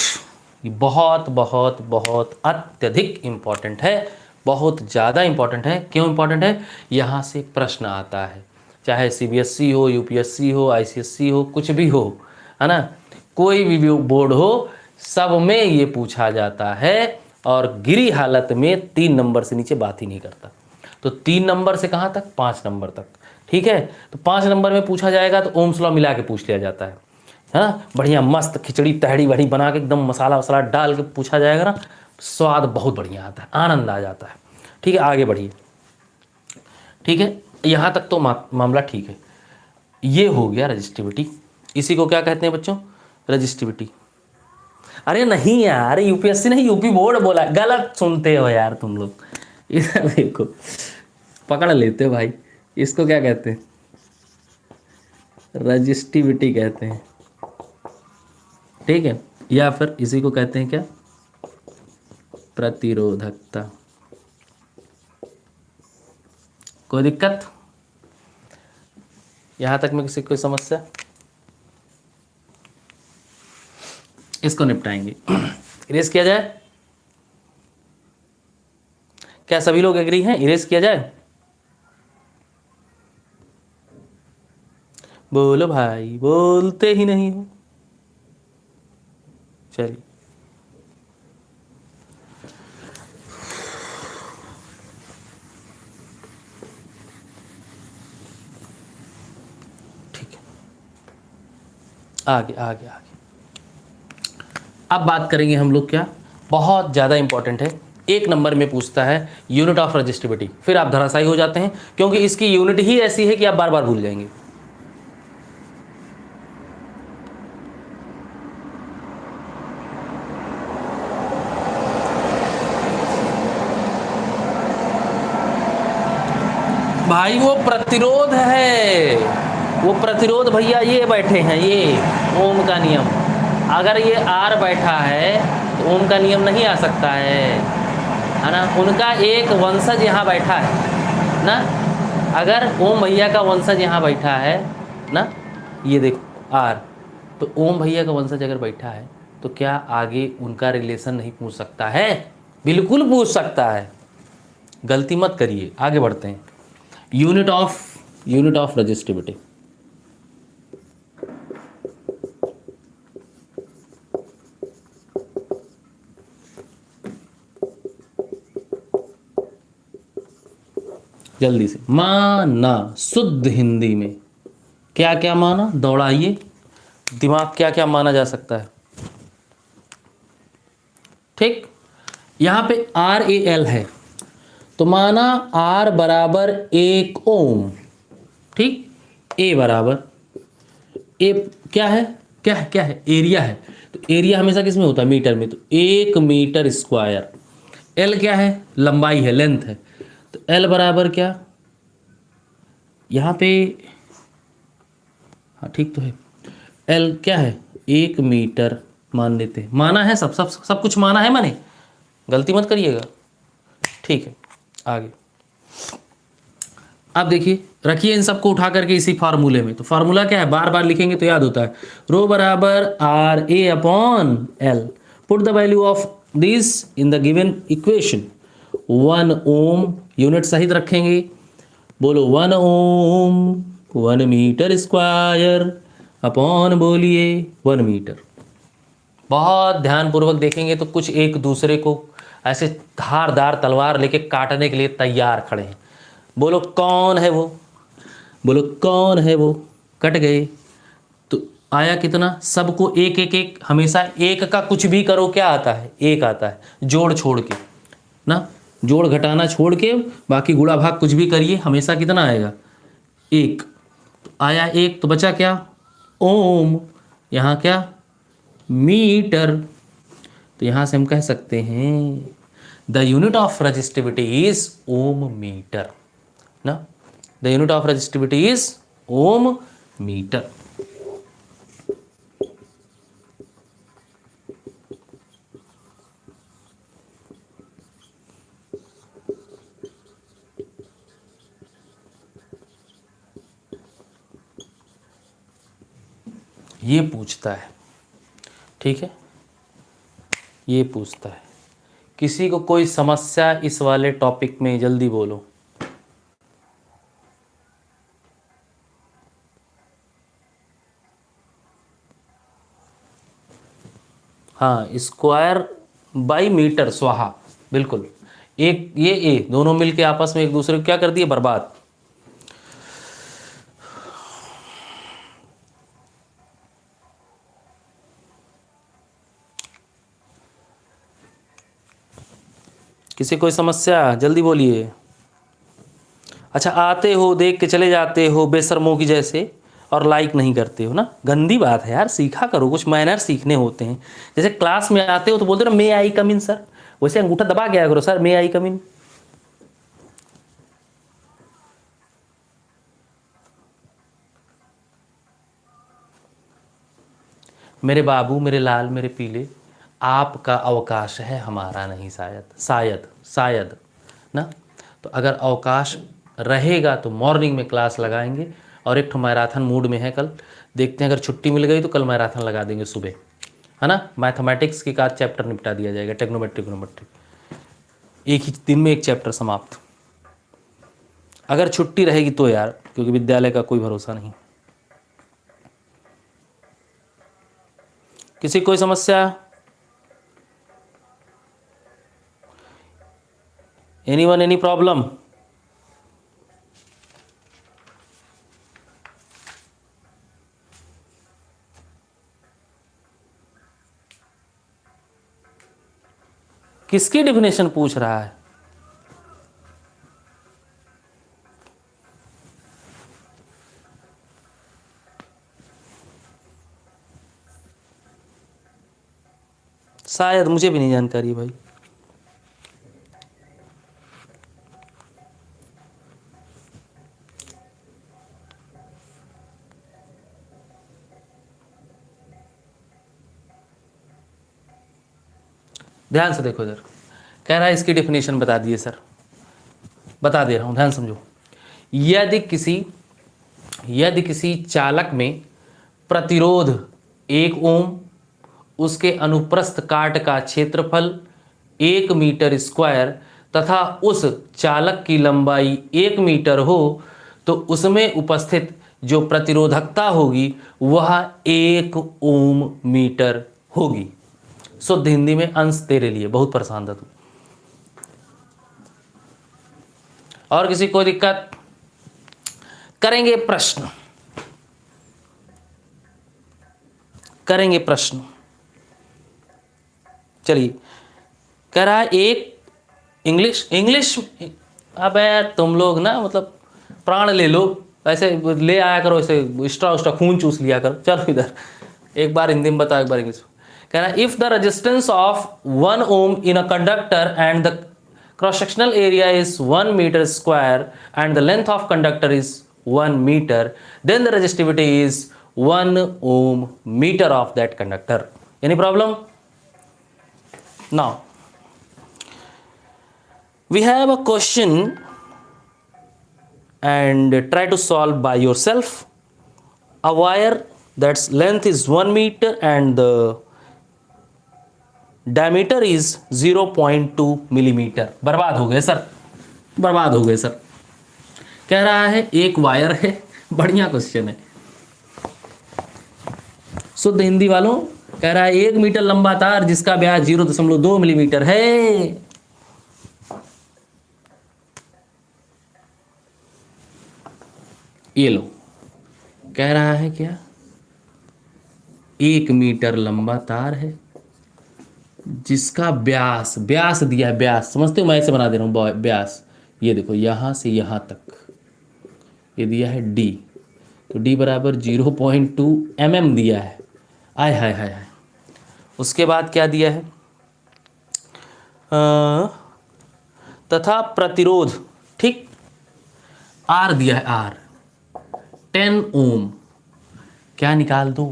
बहुत बहुत बहुत अत्यधिक इम्पॉर्टेंट है, बहुत ज़्यादा इम्पॉर्टेंट है। क्यों इम्पॉर्टेंट है? यहाँ से प्रश्न आता है, चाहे सीबीएसई हो, यूपीएससी हो, आईसीएसई हो, कुछ भी हो, है ना, कोई भी बोर्ड हो, सब में ये पूछा जाता है। और गिरी हालत में 3 नंबर से नीचे बात ही नहीं करता। तो 3 नंबर से कहाँ तक? 5 नंबर तक, ठीक है। तो 5 नंबर में पूछा जाएगा तो ओम्स लॉ मिला के पूछ लिया जाता है ना, बढ़िया मस्त खिचड़ी तहड़ी बड़ी बना के एकदम मसाला वसाला डाल के पूछा जाएगा ना, स्वाद बहुत बढ़िया आता है, आनंद आ जाता है। ठीक है, आगे बढ़िए। ठीक है, यहाँ तक तो मामला ठीक है। ये हो गया रजिस्टिविटी। इसी को क्या कहते हैं बच्चों? रजिस्टिविटी। अरे नहीं यार, यूपीएससी नहीं, यूपी बोर्ड बोला, गलत सुनते हो यार तुम लोग। इधर देखो, पकड़ लेते हो भाई, इसको क्या कहते हैं? रजिस्टिविटी कहते हैं, ठीक है। या फिर इसी को कहते हैं क्या? प्रतिरोधकता। कोई दिक्कत यहां तक में? किसी कोई समस्या? इसको निपटाएंगे। इरेज किया जाए? क्या सभी लोग एग्री हैं? इरेज किया जाए? बोलो भाई, बोलते ही नहीं हो। चलिए, ठीक है, आगे आगे आगे। अब बात करेंगे हम लोग क्या, बहुत ज़्यादा इंपॉर्टेंट है, 1 नंबर में पूछता है यूनिट ऑफ रजिस्टिविटी। फिर आप धराशायी हो जाते हैं, क्योंकि इसकी यूनिट ही ऐसी है कि आप बार बार भूल जाएंगे। भाई वो प्रतिरोध है, वो प्रतिरोध भैया ये बैठे हैं, ये ओम का नियम। अगर ये आर बैठा है तो ओम का नियम नहीं आ सकता है ना। उनका एक वंशज यहाँ बैठा है ना, अगर ओम भैया का वंशज यहाँ बैठा है ना, ये देखो आर, तो ओम भैया का वंशज अगर बैठा है तो क्या आगे उनका रिलेशन नहीं पूछ सकता है? बिल्कुल पूछ सकता है। गलती मत करिए, आगे बढ़ते हैं। Unit of resistivity. जल्दी से माना, शुद्ध हिंदी में क्या क्या माना? दौड़ाइए दिमाग, क्या क्या माना जा सकता है? ठीक, यहाँ पे RAL है, तो माना R बराबर 1 ओम, ठीक। A बराबर, ए क्या है, क्या है, एरिया है। तो एरिया हमेशा किस में होता है, मीटर में, तो 1 मीटर स्क्वायर। एल क्या है, लंबाई है, लेंथ है, तो एल बराबर क्या, यहाँ पे, हाँ ठीक तो है, एल क्या है, 1 मीटर मान लेते हैं, माना है, सब कुछ माना है मैंने, गलती मत करिएगा, ठीक है। आगे अब देखिए, रखिए इन सबको उठा करके इसी फार्मूले में, तो फार्मूला क्या है, बार बार लिखेंगे तो याद होता है, रो बराबर RA/L, put the value of this in the given equation. 1 ohm, unit सहित रखेंगे, बोलो 1 ओम 1 मीटर स्क्वायर अपॉन, बोलिए 1 मीटर। बहुत ध्यानपूर्वक देखेंगे तो कुछ एक दूसरे को ऐसे धारदार तलवार लेके काटने के लिए तैयार खड़े हैं। बोलो कौन है वो, बोलो कौन है वो, कट गए। तो आया कितना, सबको एक एक एक, हमेशा एक का कुछ भी करो क्या आता है, एक आता है, जोड़ छोड़ के ना, जोड़ घटाना छोड़ के बाकी गुणा भाग कुछ भी करिए, हमेशा कितना आएगा, एक। तो आया एक, तो बचा क्या, ओम, यहाँ क्या, मीटर। तो यहाँ से हम कह सकते हैं the unit of resistivity is ohm metre ना, the unit of resistivity is ohm metre. ये पूछता है, ठीक है, ये पूछता है। किसी को कोई समस्या इस वाले टॉपिक में, जल्दी बोलो। हाँ, स्क्वायर बाई मीटर, स्वाहा, बिल्कुल। एक ये ए दोनों मिलके आपस में एक दूसरे को क्या कर दिए, बर्बाद। किसी कोई समस्या, जल्दी बोलिए। अच्छा, आते हो देख के चले जाते हो बेशर्मों की जैसे, और लाइक नहीं करते हो ना, गंदी बात है यार, सीखा करो, कुछ मैनर सीखने होते हैं। जैसे क्लास में आते हो तो बोलते हो ना, मे आई कम इन सर, वैसे अंगूठा दबा के आया करो, सर मे आई कम इन। मेरे बाबू, मेरे लाल, मेरे पीले, आपका अवकाश है, हमारा नहीं, शायद शायद शायद ना। तो अगर अवकाश रहेगा तो मॉर्निंग में क्लास लगाएंगे, और एक ठो मैराथन मूड में है कल, देखते हैं अगर छुट्टी मिल गई तो कल मैराथन लगा देंगे सुबह, है ना। मैथमेटिक्स के का चैप्टर निपटा दिया जाएगा, टेक्नोमेट्रिक, एक ही दिन में एक चैप्टर समाप्त, अगर छुट्टी रहेगी तो यार, क्योंकि विद्यालय का कोई भरोसा नहीं। किसी कोई समस्या, एनीवन, एनी प्रॉब्लम। किसकी डिफिनेशन पूछ रहा है, शायद मुझे भी नहीं जानकारी भाई। ध्यान से देखो इधर, कह रहा है इसकी डेफिनेशन बता दिए सर, बता दे रहा हूँ, ध्यान समझो। यदि किसी चालक में प्रतिरोध 1 ओम, उसके अनुप्रस्थ काट का क्षेत्रफल 1 मीटर स्क्वायर तथा उस चालक की लंबाई 1 मीटर हो, तो उसमें उपस्थित जो प्रतिरोधकता होगी वह 1 ओम मीटर होगी। शुद्ध हिंदी में अंश तेरे लिए, बहुत परेशान था तू। और किसी को दिक्कत, करेंगे प्रश्न, करेंगे प्रश्न। चलिए, कह रहा है एक इंग्लिश इंग्लिश, अबे तुम लोग ना मतलब प्राण ले लो, ऐसे ले आया करो, ऐसे एक्स्ट्रा उसका खून चूस लिया करो। चलो इधर एक बार हिंदी में बताओ, एक बार इंग्लिश। कह रहा है if the resistance of 1 ohm in a conductor and the cross sectional area is 1 metre square and the length of conductor is 1 metre, then the resistivity is 1 ohm metre of that conductor. Any problem? Now we have a question and try to solve by yourself. A wire that's length is 1 meter and the diameter is 0.2 millimeter. बर्बाद हो गए सर, बर्बाद हो गए सर। कह रहा है एक वायर है, बढ़िया क्वेश्चन है, शुद्ध हिंदी वालों। कह रहा है 1 मीटर लंबा तार जिसका व्यास 0.2 मिलीमीटर है। ये लो, कह रहा है क्या, 1 मीटर लंबा तार है जिसका व्यास, व्यास दिया है, व्यास समझते हो, मैं ऐसे बना दे रहा हूँ व्यास। ये देखो यहां से यहां तक ये दिया है d, तो d बराबर 0.2 mm दिया है। आय हाय हाय हाय। उसके बाद क्या दिया है, तथा प्रतिरोध, ठीक, R दिया है, R 10 ओम। क्या निकाल दो,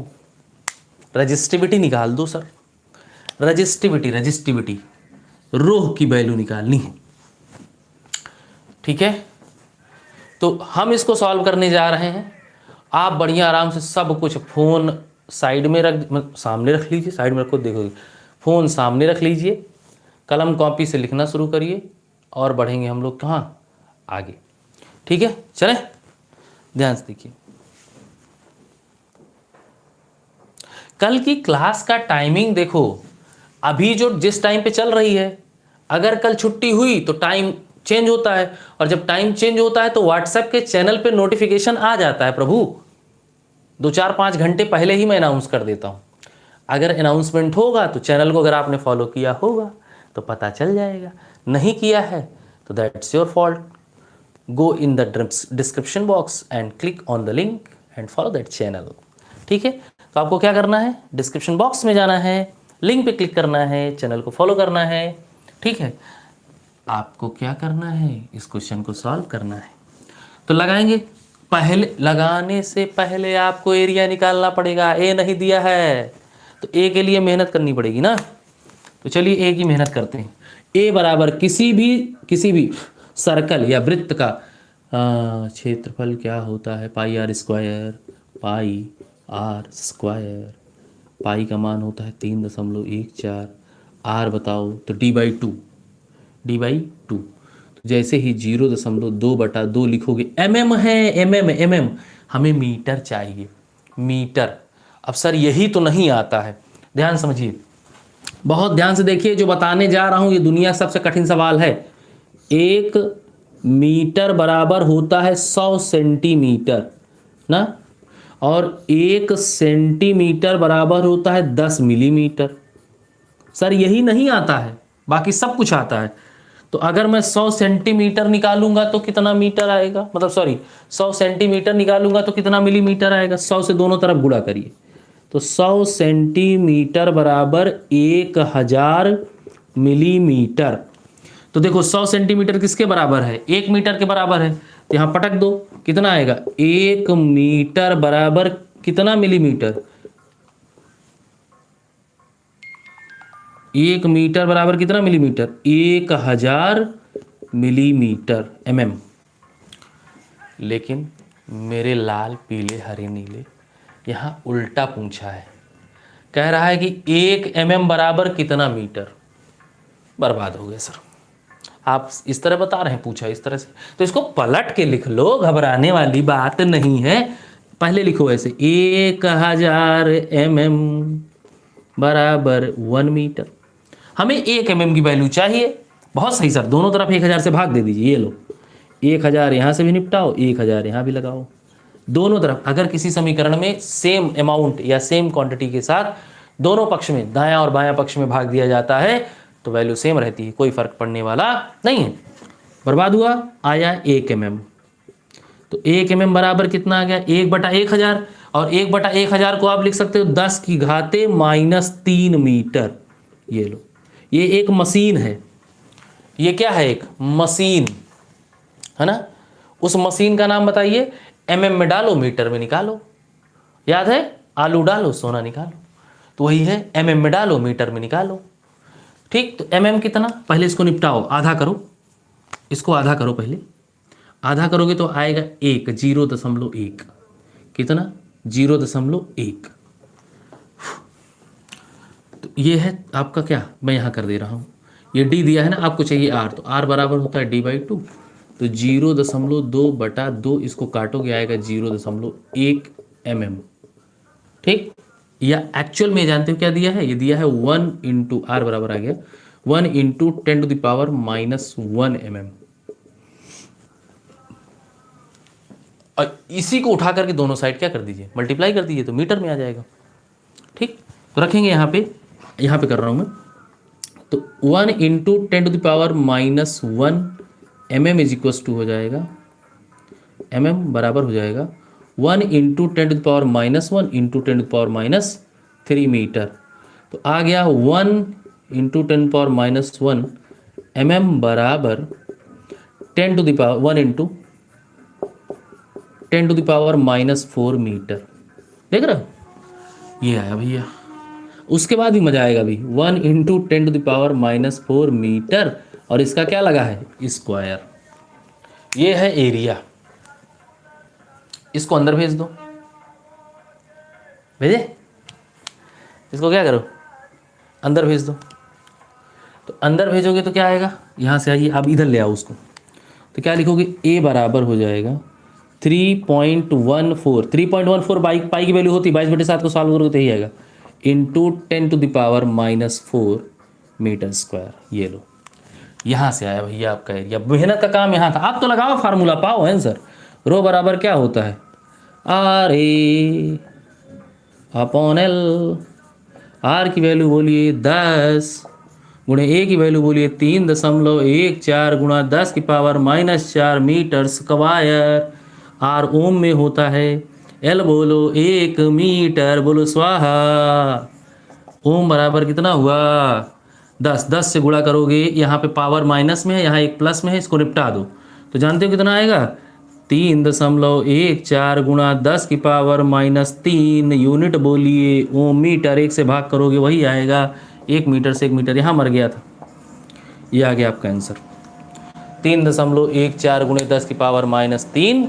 रजिस्टिविटी निकाल दो सर, रजिस्टिविटी रोह की वैल्यू निकालनी है, ठीक है। तो हम इसको सॉल्व करने जा रहे हैं। आप बढ़िया आराम से सब कुछ, फ़ोन साइड में रख, सामने रख लीजिए, साइड में रखो, देखोगे फ़ोन सामने रख लीजिए, कलम कॉपी से लिखना शुरू करिए और बढ़ेंगे हम लोग कहाँ, आगे, ठीक है। चलें, ध्यान से देखिए। कल की क्लास का टाइमिंग देखो, अभी जो जिस टाइम पे चल रही है, अगर कल छुट्टी हुई तो टाइम चेंज होता है, और जब टाइम चेंज होता है तो व्हाट्सएप के चैनल पे नोटिफिकेशन आ जाता है। प्रभु 2-4-5 घंटे पहले ही मैं अनाउंस कर देता हूँ। अगर अनाउंसमेंट होगा तो चैनल को अगर आपने फॉलो किया होगा तो पता चल जाएगा, नहीं किया है तो that's your fault. Go in the description box and click on the link and follow that channel, ठीक है। तो आपको क्या करना है, डिस्क्रिप्शन बॉक्स में जाना है, लिंक पे क्लिक करना है, चैनल को फॉलो करना है, ठीक है। आपको क्या करना है, इस क्वेश्चन को सॉल्व करना है। तो लगाएंगे, पहले लगाने से पहले आपको एरिया निकालना पड़ेगा। ए नहीं दिया है तो ए के लिए मेहनत करनी पड़ेगी ना। तो चलिए ए की मेहनत करते हैं। ए बराबर किसी भी सर्कल या वृत्त का क्षेत्रफल क्या होता है, pi R square, pi R square, pi का मान होता है 3.14, आर बताओ तो d/2, तो जैसे ही 0.2/2 लिखोगे, mm है, mm हमें मीटर चाहिए, मीटर। अब सर यही तो नहीं आता है, ध्यान समझिए, बहुत ध्यान से देखिए, जो बताने जा रहा हूं ये दुनिया सबसे कठिन सवाल है। 1 मीटर बराबर होता है 100 सेंटीमीटर ना, और 1 सेंटीमीटर बराबर होता है 10 मिलीमीटर। सर यही नहीं आता है, बाकी सब कुछ आता है। तो अगर मैं 100 सेंटीमीटर निकालूंगा तो कितना मीटर आएगा, मतलब सॉरी 100 सेंटीमीटर निकालूंगा तो कितना मिलीमीटर आएगा। 100 से दोनों तरफ गुणा करिए, तो 100 सेंटीमीटर बराबर 1000 मिलीमीटर। तो देखो 100 सेंटीमीटर किसके बराबर है, 1 मीटर के बराबर है, तो यहाँ पटक दो, कितना आएगा, 1 मीटर बराबर कितना मिलीमीटर, 1 मीटर बराबर कितना मिलीमीटर, 1000 मिलीमीटर mm। लेकिन मेरे लाल पीले हरे नीले यहाँ उल्टा पूछा है, कह रहा है कि 1 mm बराबर कितना मीटर। बर्बाद हो गए सर, आप इस तरह बता रहे हैं, पूछा इस तरह से, तो इसको पलट के लिख लो, घबराने वाली बात नहीं है। पहले लिखो ऐसे, 1000 mm बराबर 1 मीटर। हमें 1 mm की वैल्यू चाहिए। बहुत सही सर, दोनों तरफ 1000 से भाग दे दीजिए। ये लो, 1000 यहाँ से भी निपटाओ, 1000 यहाँ भी लगाओ, दोनों तरफ। अगर किसी समीकरण में सेम अमाउंट या सेम क्वांटिटी के साथ दोनों पक्ष में, दायां और बायां पक्ष में भाग दिया जाता है, तो वैल्यू सेम रहती है, कोई फर्क पड़ने वाला नहीं है। बर्बाद हुआ, आया 1 mm। तो 1 mm बराबर कितना आ गया, 1/1000। और 1/1000 को आप लिख सकते हो 10⁻³ मीटर। ये लो, ये एक मशीन है, ये क्या है, एक मशीन है ना। उस मशीन का नाम बताइए, mm में डालो, मीटर में निकालो। याद है, आलू डालो सोना निकालो, तो वही है, mm में डालो मीटर में निकालो। ठीक, तो mm कितना, पहले इसको निपटाओ, आधा करो, इसको आधा करो, पहले आधा करोगे तो आएगा 0.1। कितना, 0.1। तो ये है आपका क्या, मैं यहाँ कर दे रहा हूँ, ये d दिया है ना, आपको चाहिए r, तो r बराबर होता है d/2। तो 0.2/2, इसको काटोगे आएगा 0.1 mm। ठीक, या एक्चुअल में जानते हो क्या दिया है, ये दिया है 1 इंटू r बराबर आ गया 1 इंटू 10⁻⁻1 mm। और इसी को उठा करके दोनों साइड क्या कर दीजिए, मल्टीप्लाई कर दीजिए, तो मीटर में आ जाएगा। ठीक, तो रखेंगे यहाँ पे कर रहा हूँ मैं, तो 1 into 10⁻⁻1 mm is equals to हो जाएगा, mm बराबर हो जाएगा 1 इंटू 10⁻⁻1 इंटू 10⁻³ मीटर। तो आ गया 1 इंटू 10⁻⁻1 mm बराबर 1 इंटू 10⁻⁻4 मीटर। देख रहे हो, ये आया भैया। उसके बाद भी मजा आएगा भी, 1 इंटू 10⁻⁻4 मीटर, और इसका क्या लगा है, स्क्वायर। ये है एरिया, इसको अंदर भेज दो, भेजे, इसको क्या करो, अंदर भेज दो। तो अंदर भेजोगे तो क्या आएगा, यहाँ से आइए, अब इधर ले आओ उसको, तो क्या लिखोगे, a बराबर हो जाएगा 3.14। 3.14 पाई की वैल्यू होती, 22/7 को सॉल्व करोगे तो यही आएगा, इंटू 10⁻⁻4 मीटर स्क्वायर। ये लो, यहाँ से आया भैया आपका एरिया। मेहनत का काम यहाँ था, आप तो लगाओ फार्मूला, पाओ आंसर। रो बराबर क्या होता है, R/L। आर की वैल्यू बोलिए 10 गुणे ए की वैल्यू बोलिए 3.14 गुणा 10⁻⁻4 मीटर स्क्वायर। आर ओम में होता है, एल बोलो 1 मीटर, बोलो स्वाहा। ओम बराबर कितना हुआ, 10। 10 से गुणा करोगे, यहाँ पे पावर माइनस में है, यहाँ एक प्लस में है, इसको निपटा दो, तो जानते हो कितना आएगा, 3.14 गुणा 10⁻⁻3 यूनिट बोलिए ओम मीटर। 1 से भाग करोगे वही आएगा, 1 मीटर से 1 मीटर यहाँ मर गया था, ये आ गया आपका आंसर। 3.14 गुणे 10⁻⁻3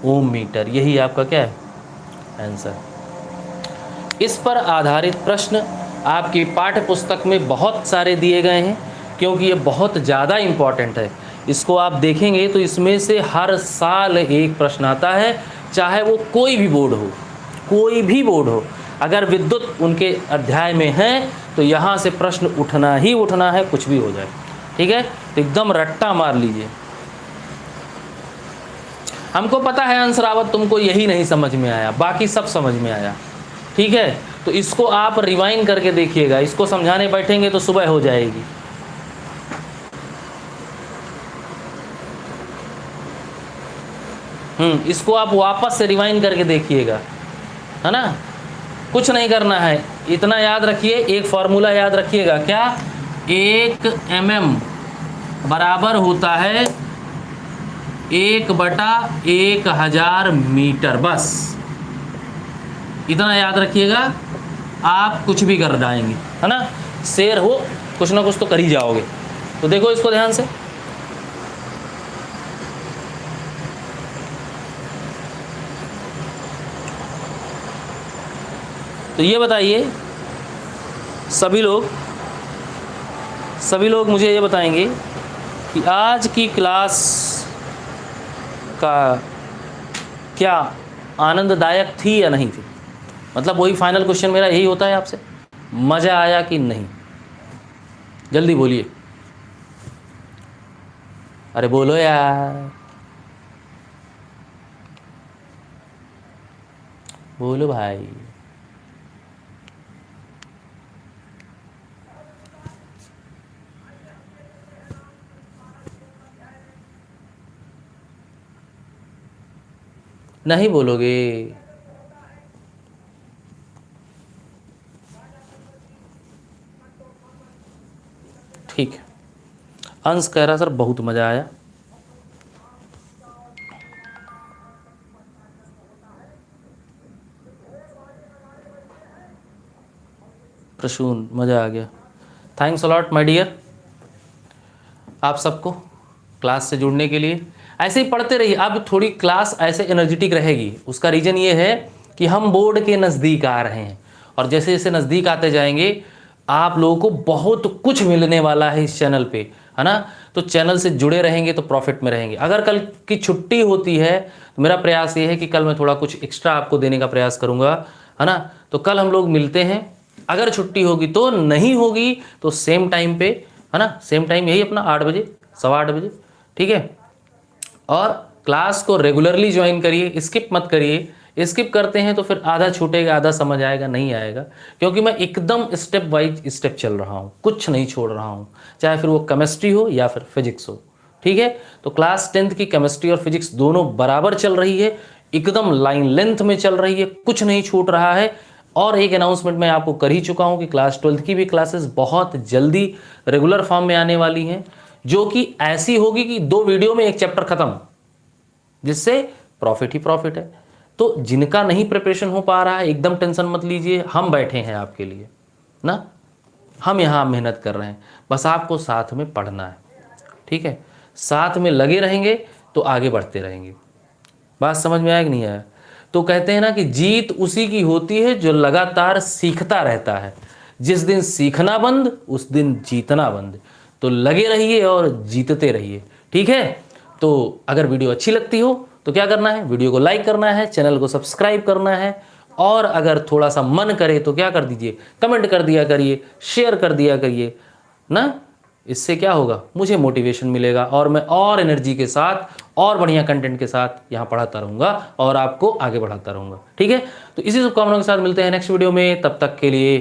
ओम मीटर, यही आपका क्या है, आंसर। इस पर आधारित प्रश्न आपकी पाठ्य पुस्तक में बहुत सारे दिए गए हैं, क्योंकि ये बहुत ज़्यादा इम्पॉर्टेंट है। इसको आप देखेंगे तो इसमें से हर साल एक प्रश्न आता है, चाहे वो कोई भी बोर्ड हो, कोई भी बोर्ड हो। अगर विद्युत उनके अध्याय में है तो यहाँ से प्रश्न उठना ही उठना है, कुछ भी हो जाए। ठीक है, तो एकदम रट्टा मार लीजिए। हमको पता है अंशरावत तुमको यही नहीं समझ में आया, बाकी सब समझ में आया। ठीक है, तो इसको आप रिवाइंड करके देखिएगा, इसको समझाने बैठेंगे तो सुबह हो जाएगी। इसको आप वापस से रिवाइंड करके देखिएगा, है ना। कुछ नहीं करना है, इतना याद रखिए, एक फॉर्मूला याद रखिएगा, क्या, 1 mm बराबर होता है 1/1000 मीटर। बस इतना याद रखिएगा, आप कुछ भी कर जाएंगे, है ना। शेर हो, कुछ ना कुछ तो कर ही जाओगे। तो देखो इसको ध्यान से, तो ये बताइए, सभी लोग मुझे ये बताएंगे कि आज की क्लास का क्या आनंददायक थी या नहीं थी। मतलब वही फाइनल क्वेश्चन मेरा यही होता है आपसे, मज़ा आया कि नहीं, जल्दी बोलिए, अरे बोलो यार, बोलो भाई। नहीं बोलोगे? ठीक है। अंश कह रहा सर बहुत मज़ा आया। प्रसून मज़ा आ गया। थैंक्स अलॉट माय डियर, आप सबको क्लास से जुड़ने के लिए। ऐसे ही पढ़ते रहिए। अब थोड़ी क्लास ऐसे एनर्जेटिक रहेगी, उसका रीज़न ये है कि हम बोर्ड के नज़दीक आ रहे हैं, और जैसे जैसे नज़दीक आते जाएंगे आप लोगों को बहुत कुछ मिलने वाला है इस चैनल पे, है ना। तो चैनल से जुड़े रहेंगे तो प्रॉफिट में रहेंगे। अगर कल की छुट्टी होती है तो मेरा प्रयास ये है कि कल मैं थोड़ा कुछ एक्स्ट्रा आपको देने का प्रयास करूँगा, है ना। तो कल हम लोग मिलते हैं, अगर छुट्टी होगी तो, नहीं होगी तो सेम टाइम पे, है ना। सेम टाइम यही अपना 8 बजे, 8:15 बजे, ठीक है। और क्लास को रेगुलरली ज्वाइन करिए, स्किप मत करिए। स्किप करते हैं तो फिर आधा छूटेगा, आधा समझ आएगा, नहीं आएगा, क्योंकि मैं एकदम स्टेप वाइज स्टेप चल रहा हूँ, कुछ नहीं छोड़ रहा हूँ, चाहे फिर वो केमिस्ट्री हो या फिर फिजिक्स हो, ठीक है। तो क्लास 10th की केमिस्ट्री और फिजिक्स दोनों बराबर चल रही है, एकदम लाइन लेंथ में चल रही है, कुछ नहीं छूट रहा है। और एक अनाउंसमेंट मैं आपको कर ही चुका हूँ कि क्लास 12th की भी क्लासेस बहुत जल्दी रेगुलर फॉर्म में आने वाली हैं, जो कि ऐसी होगी कि 2 वीडियो में 1 चैप्टर खत्म, जिससे प्रॉफिट ही प्रॉफिट है। तो जिनका नहीं प्रिपरेशन हो पा रहा है एकदम टेंशन मत लीजिए, हम बैठे हैं आपके लिए ना, हम यहाँ मेहनत कर रहे हैं, बस आपको साथ में पढ़ना है, ठीक है। साथ में लगे रहेंगे तो आगे बढ़ते रहेंगे। बात समझ में आया कि नहीं आया? तो कहते हैं ना कि जीत उसी की होती है जो लगातार सीखता रहता है। जिस दिन सीखना बंद उस दिन जीतना बंद। तो लगे रहिए और जीतते रहिए, ठीक है। तो अगर वीडियो अच्छी लगती हो तो क्या करना है, वीडियो को लाइक करना है, चैनल को सब्सक्राइब करना है, और अगर थोड़ा सा मन करे तो क्या कर दीजिए, कमेंट कर दिया करिए, शेयर कर दिया करिए ना। इससे क्या होगा, मुझे मोटिवेशन मिलेगा और मैं और एनर्जी के साथ और बढ़िया कंटेंट के साथ यहाँ पढ़ाता रहूँगा और आपको आगे बढ़ाता रहूँगा, ठीक है। तो इसी शुभकामनाओं के साथ मिलते हैं नेक्स्ट वीडियो में, तब तक के लिए